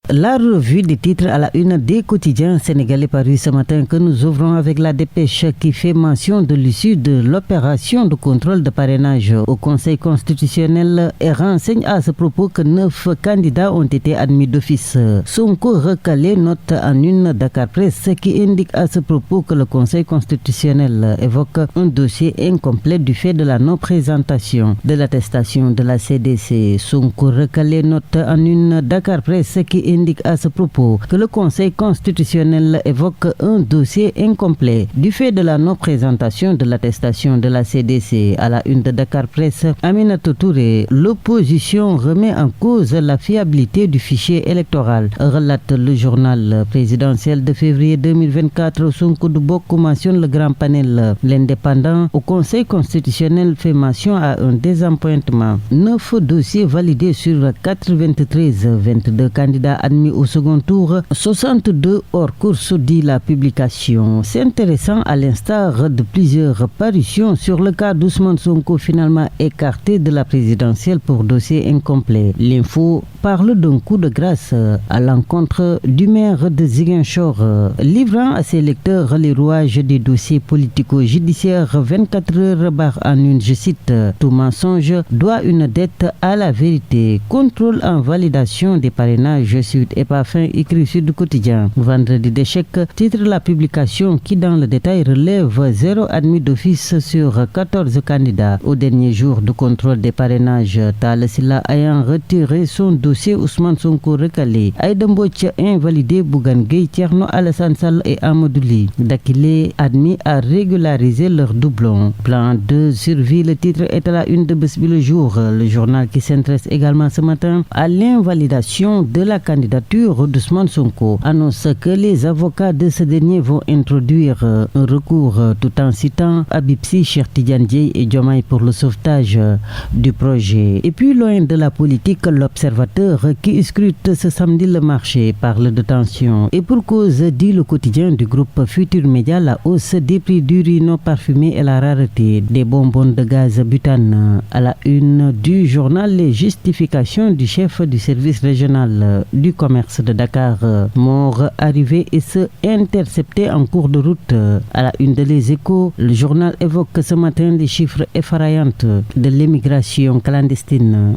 La revue des titres à la une des quotidiens sénégalais paru ce matin que nous ouvrons avec la dépêche qui fait mention de l'issue de l'opération de contrôle de parrainage au Conseil constitutionnel et renseigne à ce propos que 9 candidats ont été admis d'office. Sonko recalé note en une Dakar Presse qui indique à ce propos que le Conseil constitutionnel évoque un dossier incomplet du fait de la non-présentation de l'attestation de la CDC. Sonko recalé note en une Dakar Presse qui indique à ce propos que le Conseil constitutionnel évoque un dossier incomplet du fait de la non-présentation de l'attestation de la CDC. À la une de Dakar Presse, Aminata Touré, l'opposition remet en cause la fiabilité du fichier électoral, relate le journal présidentiel de février 2024. Sonko du Bokk mentionne le grand panel. L'indépendant au Conseil constitutionnel fait mention à un désappointement. 9 dossiers validés sur 93, 22 candidats admis au second tour, 62 hors course, dit la publication. C'est intéressant à l'instar de plusieurs parutions sur le cas d'Ousmane Sonko finalement écarté de la présidentielle pour dossier incomplet. L'info parle d'un coup de grâce à l'encontre du maire de Ziguinchor, livrant à ses lecteurs les rouages des dossiers politico-judiciaires. 24 heures barre en une, je cite: tout mensonge doit une dette à la vérité. Contrôle en validation des parrainages, suite et pas fin, écrit sur le quotidien. Vendredi d'échec, titre la publication qui dans le détail relève 0 admis d'office sur 14 candidats. Au dernier jour de contrôle des parrainages, Talla Sylla ayant retiré son dossier, Ousmane Sonko recalé, Aïda Mbodj invalidé, Bougane Gueye, Thierno Alassane Sall et Amadou Ly Dakile admis à régulariser leur doublon. Plan de survie, le titre est à la une de Bës Bi Le Jour, le journal qui s'intéresse également ce matin à l'invalidation de la candidature d'Ousmane Sonko, annonce que les avocats de ce dernier vont introduire un recours tout en citant Habib Sy, Cheikh Tidiane Dièye et Diomaye pour le sauvetage du projet. Et puis loin de la politique, l'Observateur qui scrute ce samedi le marché parle de tension. Et pour cause, dit le quotidien du groupe Futur Média, la hausse des prix du riz non parfumé et la rareté des bonbons de gaz butane. À la une du journal, les justifications du chef du service régional du commerce de Dakar, mort, arrivé et se intercepté en cours de route. À la une de Les Échos, le journal évoque ce matin les chiffres effrayants de l'émigration clandestine.